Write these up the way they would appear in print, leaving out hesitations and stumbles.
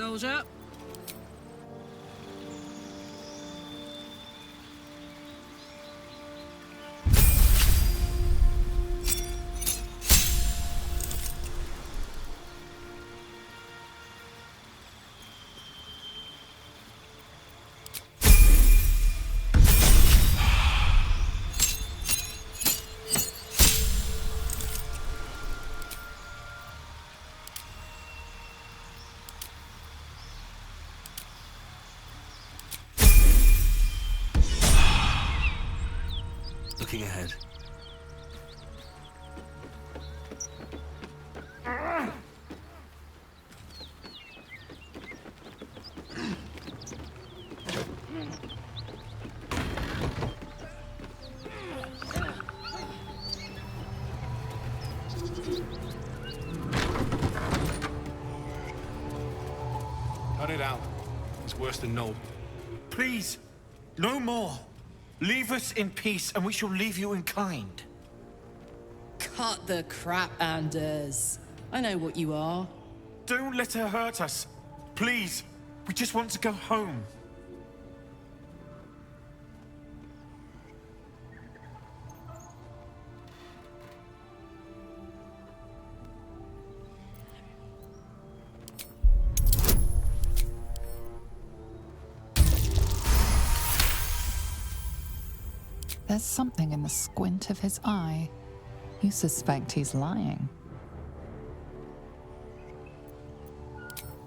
soldier. Looking ahead. Cut it out. It's worse than no. Please, no more. Leave us in peace, and we shall leave you in kind. Cut the crap, Anders. I know what you are. Don't let her hurt us. Please, we just want to go home. There's something in the squint of his eye. You suspect he's lying.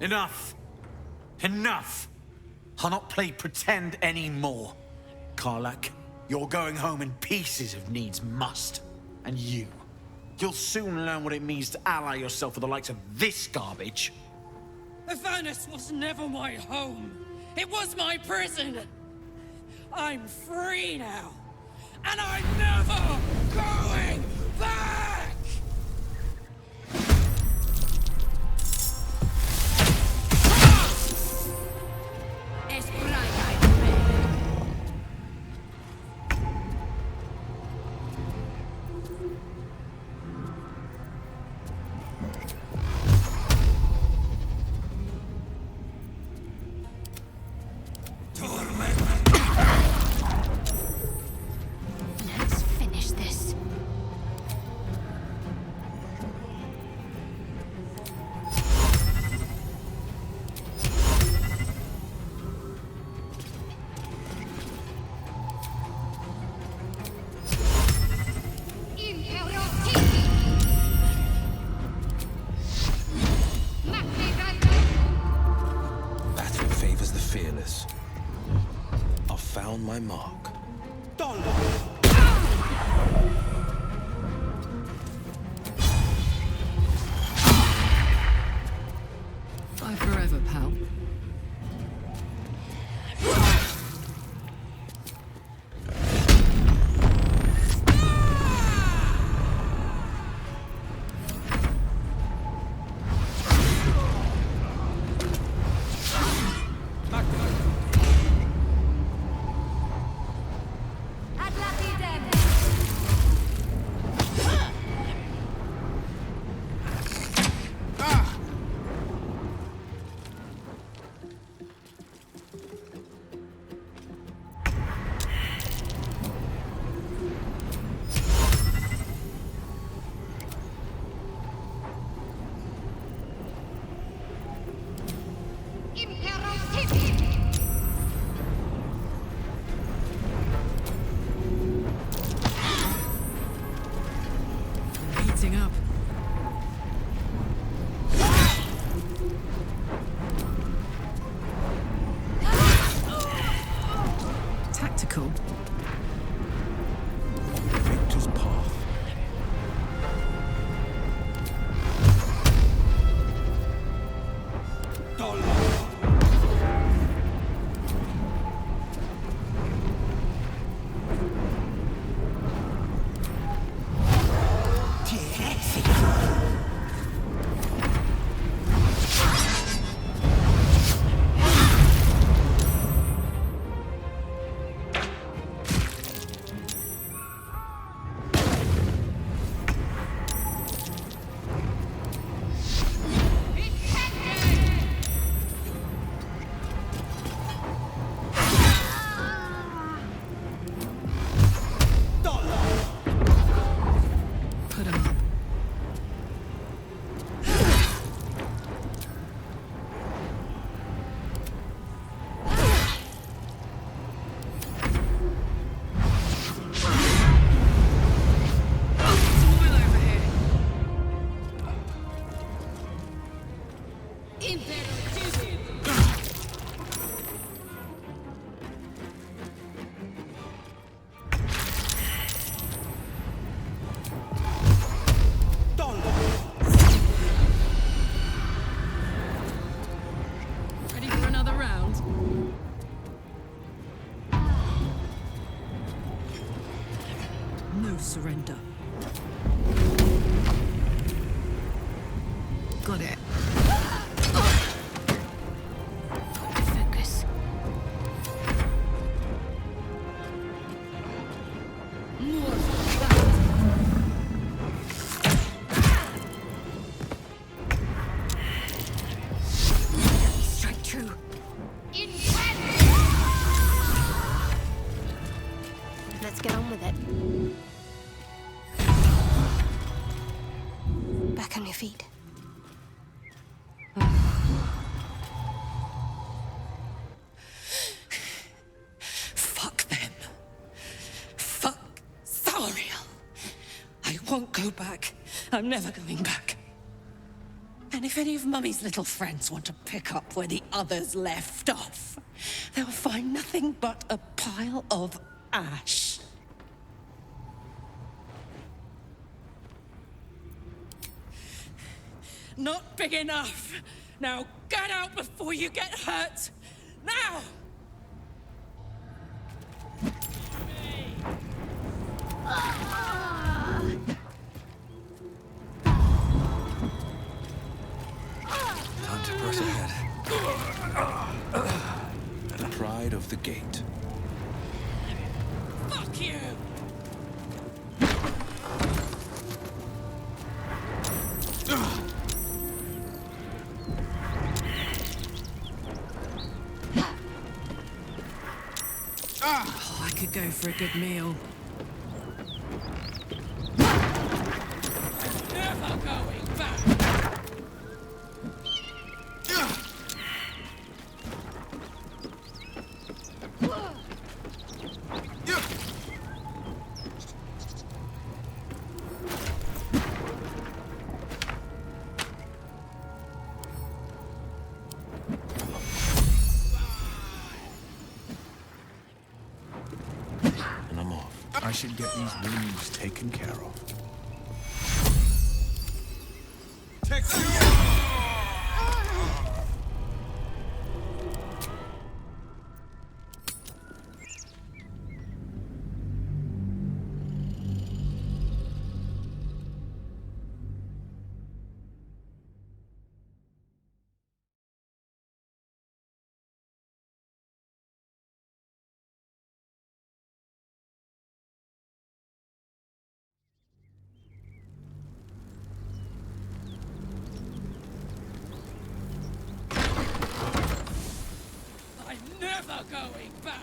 Enough. Enough. I'll not play pretend anymore. Karlak, you're going home in pieces if needs must. And you'll soon learn what it means to ally yourself with the likes of this garbage. Avernus was never my home. It was my prison. I'm free now. And I'm never going back! My mark. Bye forever, pal. Up. Tactical. Victor's path. surrender. Got it. Focus. More of that. Strike true. Let's get on with it. Back on your feet. Fuck them. Fuck Zariel. I won't go back. I'm never going back. And if any of Mummy's little friends want to pick up where the others left off, they'll find nothing but a pile of ash. Not big enough. Now get out before you get hurt. Now! Time to press ahead. Pride of the gate. Fuck you! Oh, I could go for a good meal. Never going back! And I'm off. I should get these wounds taken care of. I'm never going back!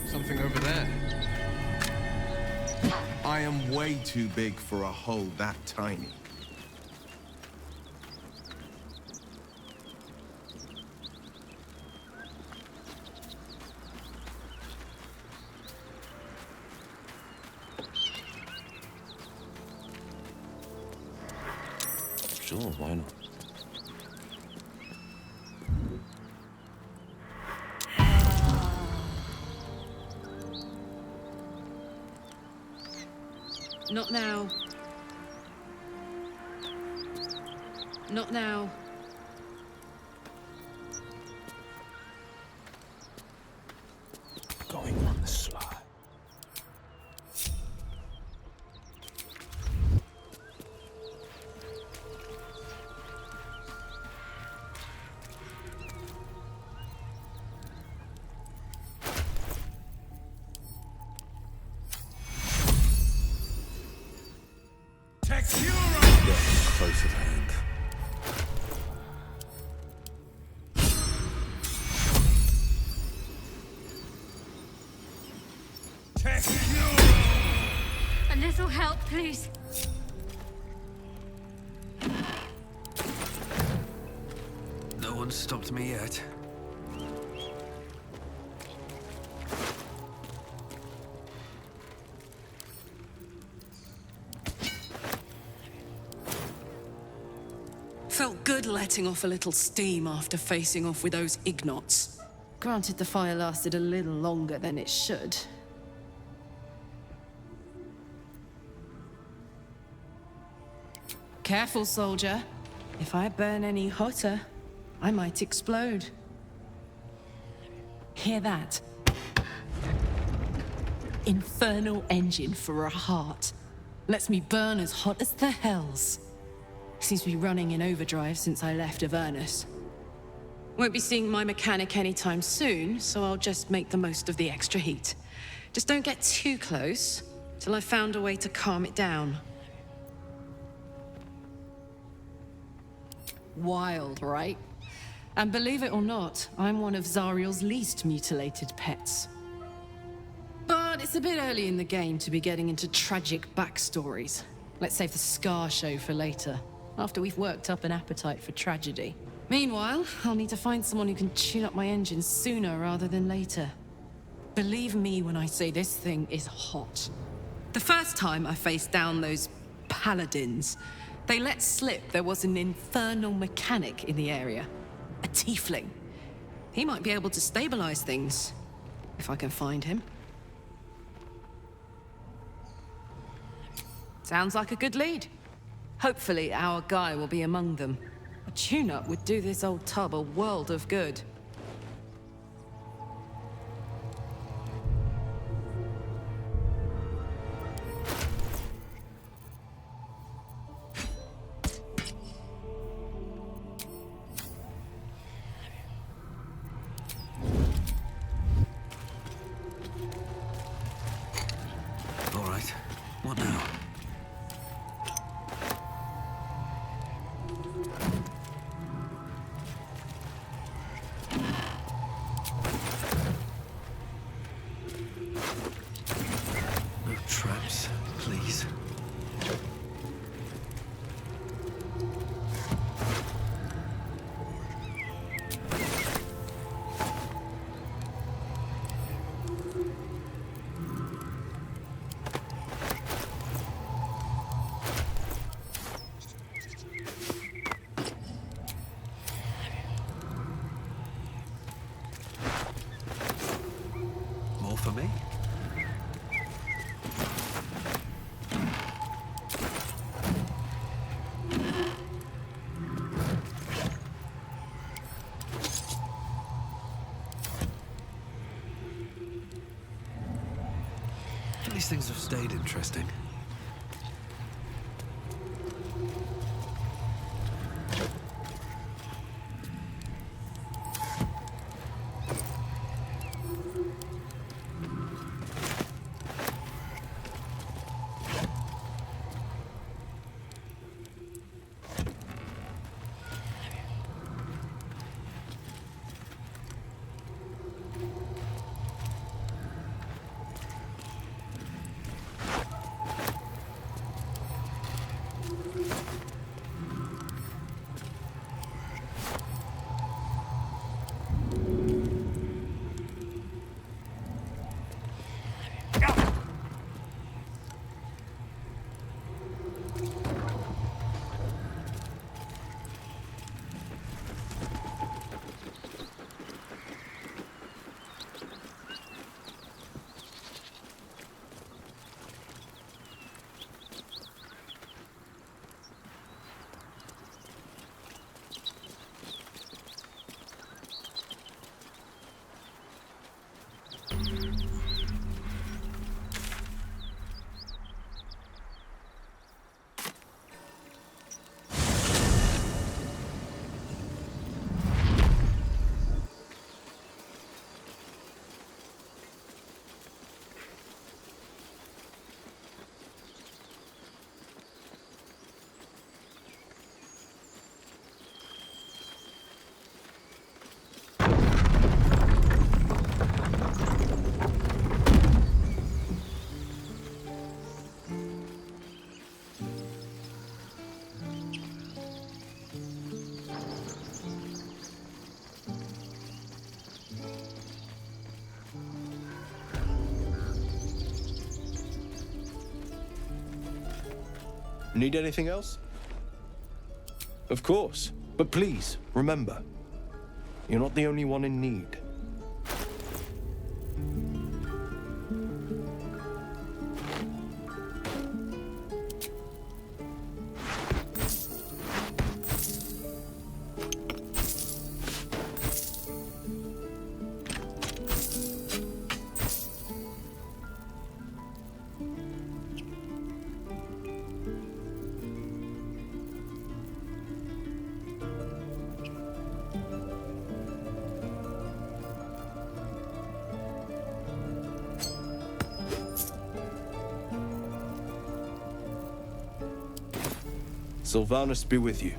Something over there. I am way too big for a hole that tiny. Sure, why not? Not now. Not now. Going on the sly. Death close at hand. A little help, please. No one's stopped me yet. Felt good letting off a little steam after facing off with those Ignots. Granted, the fire lasted a little longer than it should. Careful, soldier. If I burn any hotter, I might explode. Hear that? Infernal engine for a heart. Lets me burn as hot as the hells. Seems to be running in overdrive since I left Avernus. Won't be seeing my mechanic anytime soon, so I'll just make the most of the extra heat. Just don't get too close, till I've found a way to calm it down. Wild, right? And believe it or not, I'm one of Zariel's least mutilated pets. But it's a bit early in the game to be getting into tragic backstories. Let's save the scar show for later, after we've worked up an appetite for tragedy. Meanwhile, I'll need to find someone who can tune up my engine sooner rather than later. Believe me when I say this thing is hot. The first time I faced down those paladins, they let slip there was an infernal mechanic in the area. A tiefling. He might be able to stabilize things, if I can find him. Sounds like a good lead. Hopefully our guy will be among them. A tune-up would do this old tub a world of good. All right. What now? No traps, please. More for me? These things have stayed interesting. Need anything else? Of course. But please, remember, you're not the only one in need. Sylvanus be with you.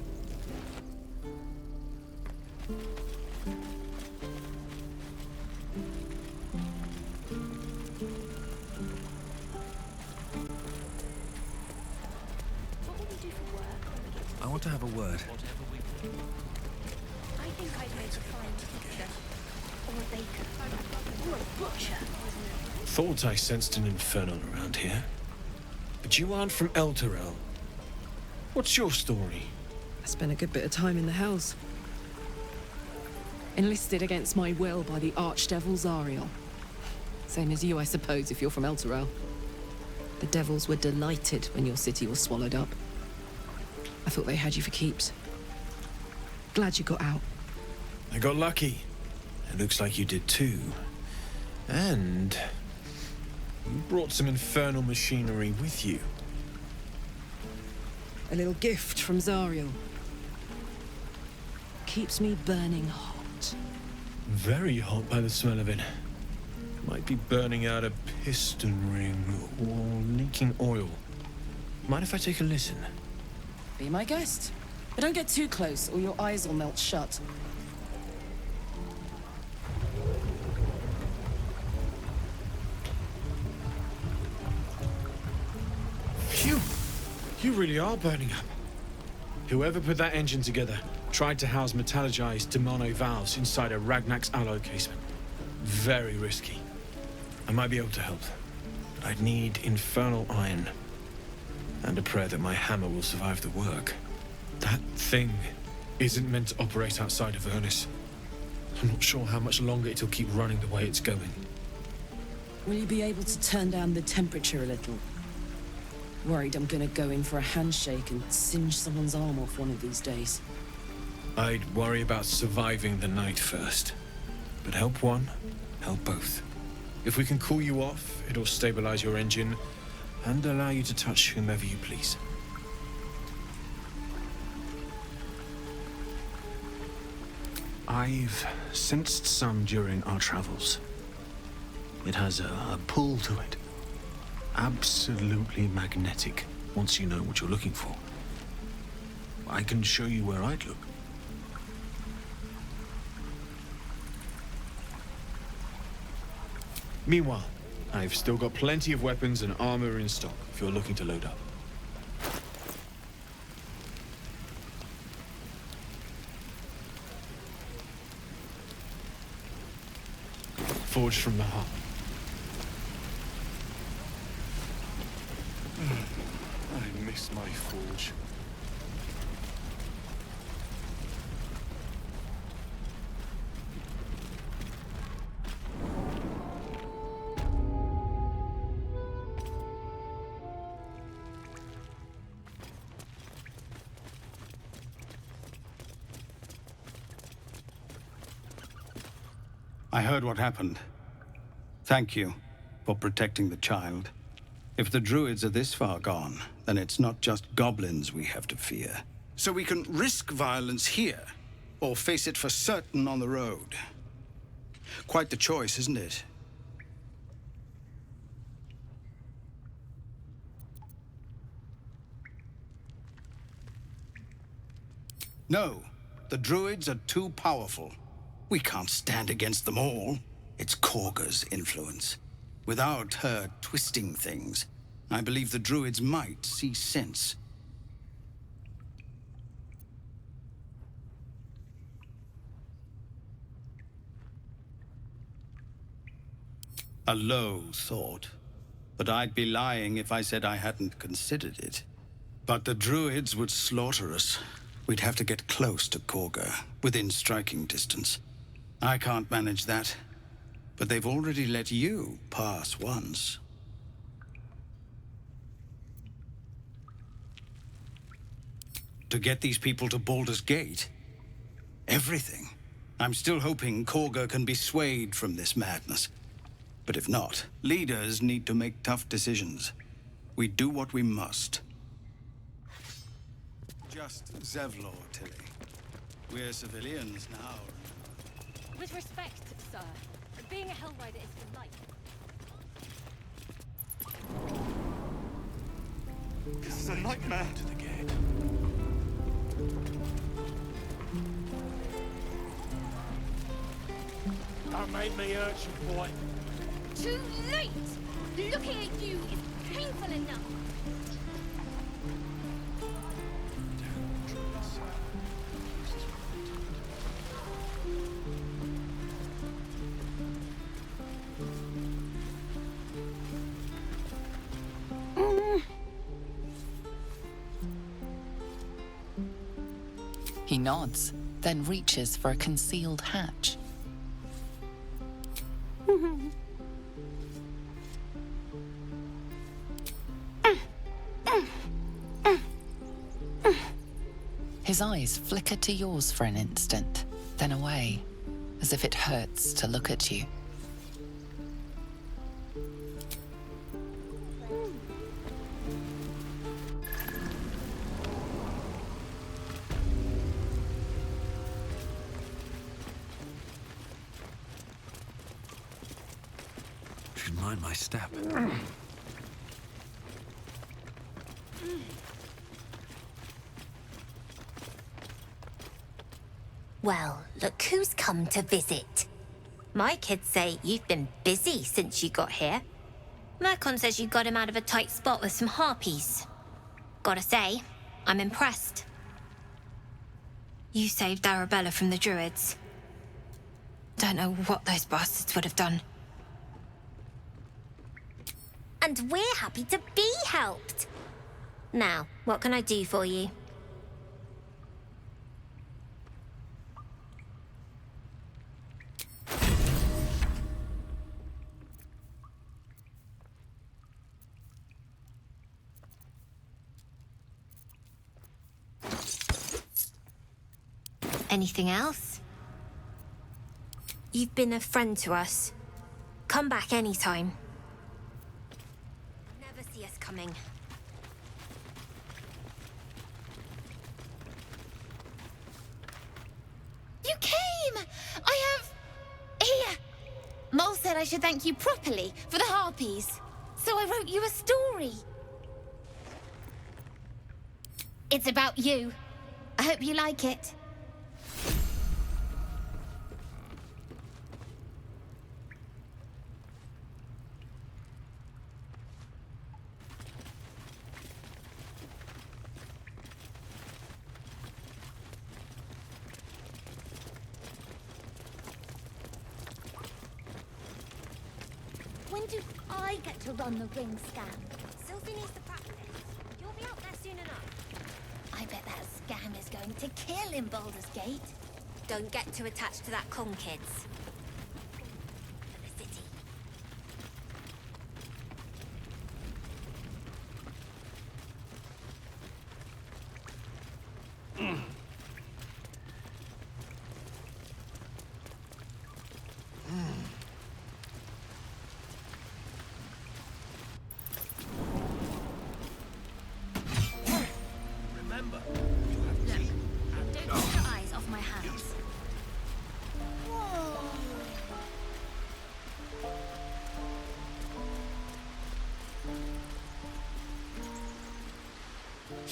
I want to have a word. I think I'd make a fine teacher. Or a baker. Or a butcher. Thought I sensed an infernal around here. But you aren't from Elturel. What's your story? I spent a good bit of time in the Hells. Enlisted against my will by the Archdevil Zariel. Same as you, I suppose, if you're from Elturel. The devils were delighted when your city was swallowed up. I thought they had you for keeps. Glad you got out. I got lucky. It looks like you did too. And you brought some infernal machinery with you. A little gift from Zariel. Keeps me burning hot. Very hot by the smell of it. Might be burning out a piston ring or leaking oil. Mind if I take a listen? Be my guest. But don't get too close or your eyes will melt shut. Phew! You really are burning up. Whoever put that engine together tried to house metallurgized Demano valves inside a Ragnak's alloy casement. Very risky. I might be able to help, but I'd need infernal iron. And a prayer that my hammer will survive the work. That thing isn't meant to operate outside of Ernest. I'm not sure how much longer it'll keep running the way it's going. Will you be able to turn down the temperature a little? Worried I'm gonna go in for a handshake and singe someone's arm off one of these days. I'd worry about surviving the night first. But help one, help both. If we can cool you off, it'll stabilize your engine and allow you to touch whomever you please. I've sensed some during our travels. It has a pull to it. Absolutely magnetic, once you know what you're looking for. I can show you where I'd look. Meanwhile, I've still got plenty of weapons and armor in stock if you're looking to load up. Forged from the heart. I miss my forge. I heard what happened. Thank you for protecting the child. If the druids are this far gone, then it's not just goblins we have to fear. So we can risk violence here, or face it for certain on the road. Quite the choice, isn't it? No, the druids are too powerful. We can't stand against them all. It's Korga's influence. Without her twisting things, I believe the druids might see sense. A low thought. But I'd be lying if I said I hadn't considered it. But the druids would slaughter us. We'd have to get close to Korga, within striking distance. I can't manage that, but they've already let you pass once. To get these people to Baldur's Gate? Everything. I'm still hoping Korga can be swayed from this madness. But if not, leaders need to make tough decisions. We do what we must. Just Zevlor, Tilly. We're civilians now. With respect, sir, being a Hellrider is for life. This is a nightmare. To the gate. Don't make me hurt you, boy. Too late! Looking at you is painful enough. He nods, then reaches for a concealed hatch. His eyes flicker to yours for an instant, then away, as if it hurts to look at you. Should mind my step. Well, look who's come to visit. My kids say you've been busy since you got here. Mercon says you got him out of a tight spot with some harpies. Gotta say, I'm impressed. You saved Arabella from the Druids. Don't know what those bastards would have done. And we're happy to be helped. Now, what can I do for you? Anything else? You've been a friend to us. Come back anytime. Never see us coming. You came! I have... Here! Mole said I should thank you properly for the harpies. So I wrote you a story. It's about you. I hope you like it. When do I get to run the ring scan? Sylvie needs to practice. You'll be out there soon enough. I bet that scam is going to kill in Baldur's Gate. Don't get too attached to that con, kids. The city. Remember, Don't take your eyes off my hands.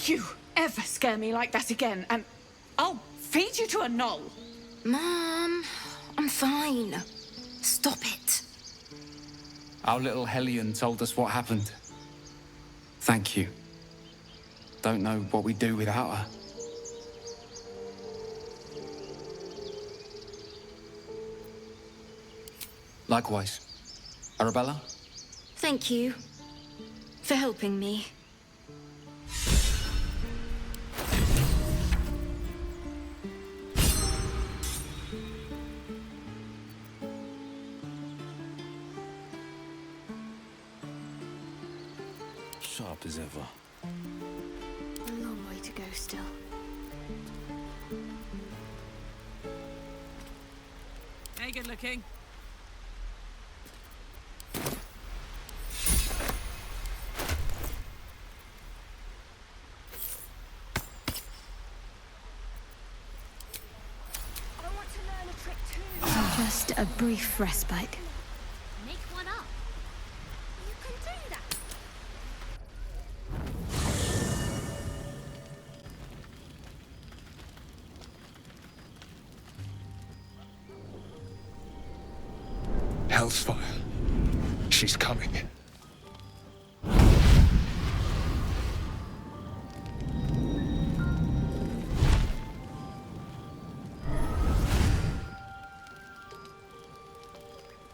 You ever scare me like that again, and I'll feed you to a knoll. Mom, I'm fine. Stop it. Our little Hellion told us what happened. Thank you. Don't know what we'd do without her. Likewise. Arabella? Thank you for helping me. sharp as ever. A long way to go still. Hey, good looking. Just a brief respite. Make one up. You can do that. Hell's fire. She's coming.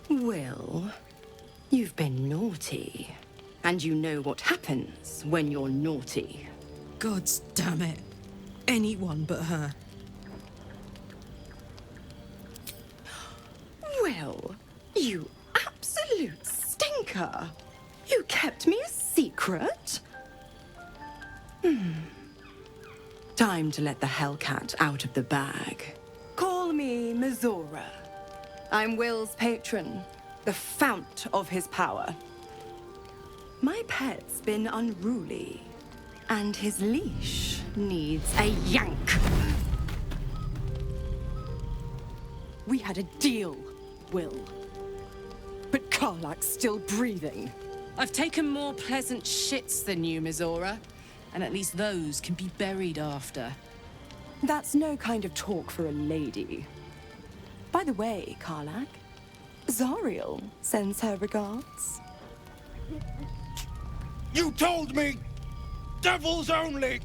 Well, you've been naughty. And you know what happens when you're naughty. God's damn it. Anyone but her. Well, you absolute stinker. You kept me a secret? Time to let the Hellcat out of the bag. Call me Mizora. I'm Will's patron, the fount of his power. My pet's been unruly, and his leash needs a yank. We had a deal, Will. But Karlak's still breathing. I've taken more pleasant shits than you, Mizora. And at least those can be buried after. That's no kind of talk for a lady. By the way, Karlak, Zariel sends her regards. You told me! Devils only!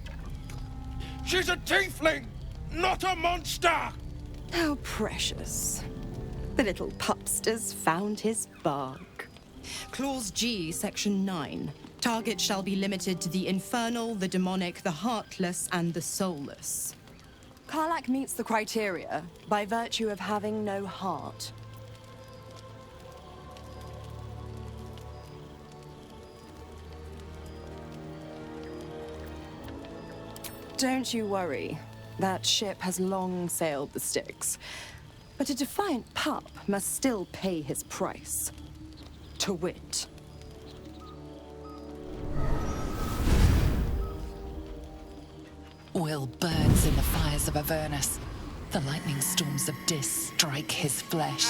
She's a tiefling, not a monster! How precious. The little pupster's found his bark. Clause G, Section 9. Target shall be limited to the infernal, the demonic, the heartless, and the soulless. Karlak meets the criteria by virtue of having no heart. Don't you worry. That ship has long sailed the Styx. But a defiant pup must still pay his price. To wit. Will burns in the fires of Avernus. The lightning storms of Dis strike his flesh.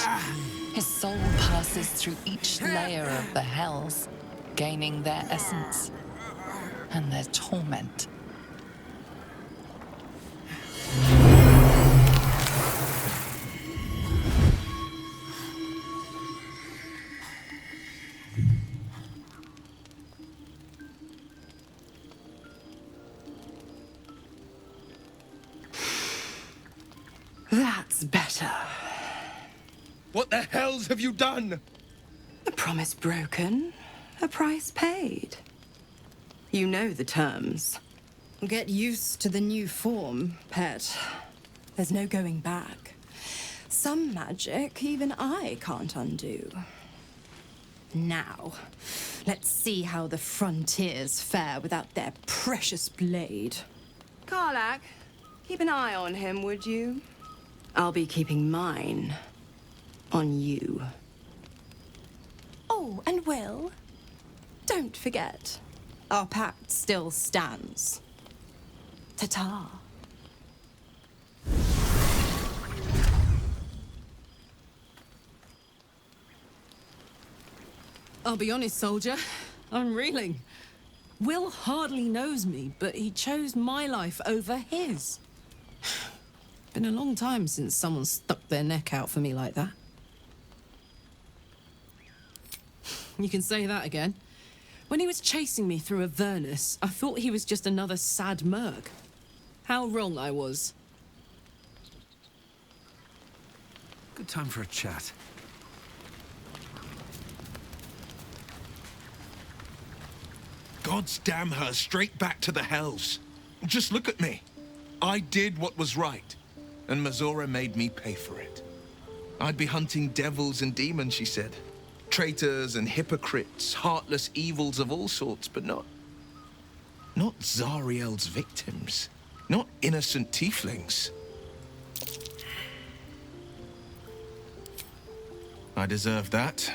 His soul passes through each layer of the hells, gaining their essence and their torment. That's better. What the hells have you done? A promise broken, a price paid. You know the terms. Get used to the new form, pet. There's no going back. Some magic even I can't undo. Now, let's see how the frontiers fare without their precious blade. Karlak, keep an eye on him, would you? I'll be keeping mine on you. Oh, and Will, don't forget, our pact still stands. Ta-ta. I'll be honest, soldier. I'm reeling. Will hardly knows me, but he chose my life over his. Been a long time since someone stuck their neck out for me like that. You can say that again. When he was chasing me through Avernus, I thought he was just another sad merc. How wrong I was. Good time for a chat. God's damn her straight back to the hells. Just look at me. I did what was right, and Mizora made me pay for it. I'd be hunting devils and demons, she said. Traitors and hypocrites, heartless evils of all sorts, but not Not Zariel's victims. Not innocent tieflings. I deserve that.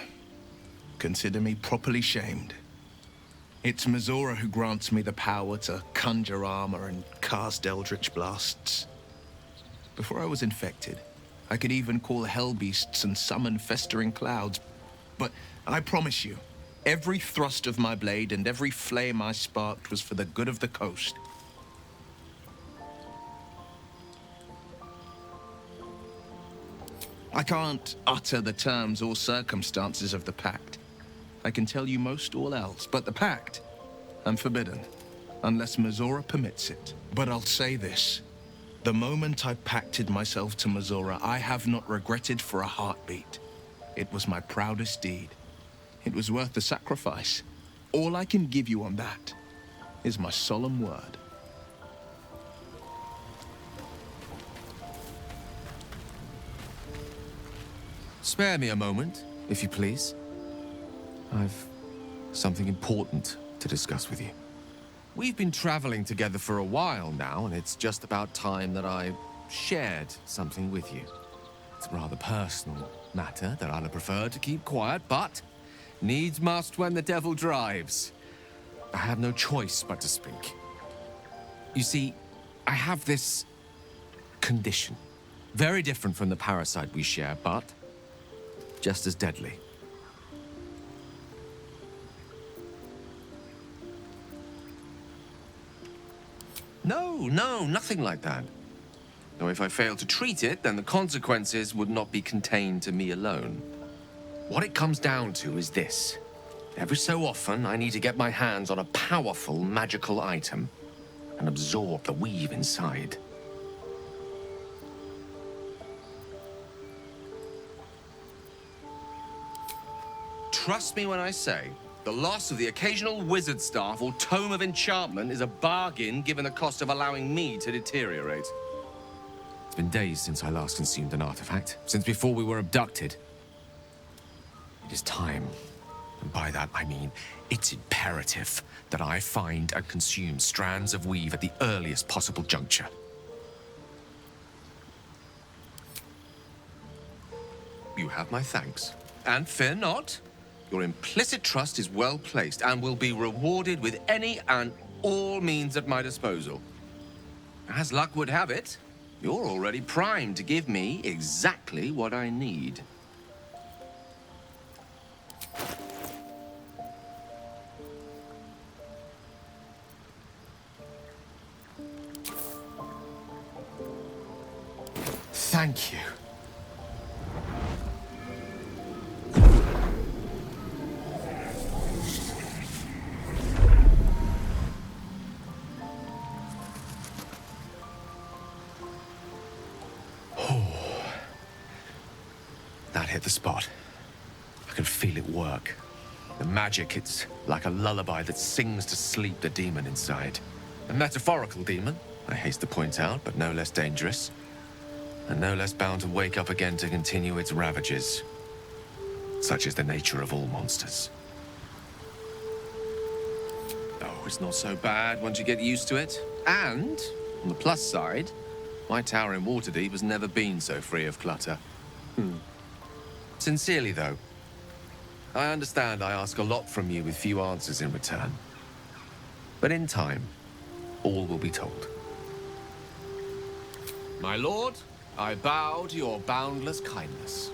Consider me properly shamed. It's Mizora who grants me the power to conjure armor and cast eldritch blasts. Before I was infected, I could even call hell beasts and summon festering clouds. But I promise you, every thrust of my blade and every flame I sparked was for the good of the coast. I can't utter the terms or circumstances of the pact. I can tell you most all else, but the pact, I'm forbidden, unless Mizora permits it. But I'll say this. The moment I pacted myself to Mizora, I have not regretted for a heartbeat. It was my proudest deed. It was worth the sacrifice. All I can give you on that is my solemn word. Spare me a moment, if you please. I've something important to discuss with you. We've been traveling together for a while now, and it's just about time that I shared something with you. It's a rather personal matter that I'd have preferred to keep quiet, but needs must when the devil drives. I have no choice but to speak. You see, I have this condition. Very different from the parasite we share, but just as deadly. No, nothing like that. Though if I fail to treat it, then the consequences would not be contained to me alone. What it comes down to is this. Every so often, I need to get my hands on a powerful magical item and absorb the weave inside. Trust me when I say, the loss of the occasional wizard staff or tome of enchantment is a bargain given the cost of allowing me to deteriorate. It's been days since I last consumed an artifact, since before we were abducted. It is time, and by that I mean it's imperative that I find and consume strands of weave at the earliest possible juncture. You have my thanks, and fear not. Your implicit trust is well placed and will be rewarded with any and all means at my disposal. As luck would have it, you're already primed to give me exactly what I need. Thank you. That hit the spot. I can feel it work. The magic, it's like a lullaby that sings to sleep the demon inside. A metaphorical demon, I haste to point out, but no less dangerous. And no less bound to wake up again to continue its ravages. Such is the nature of all monsters. Oh, it's not so bad once you get used to it. And, on the plus side, my tower in Waterdeep has never been so free of clutter. Sincerely, though, I understand I ask a lot from you with few answers in return. But in time, all will be told. My lord, I bow to your boundless kindness.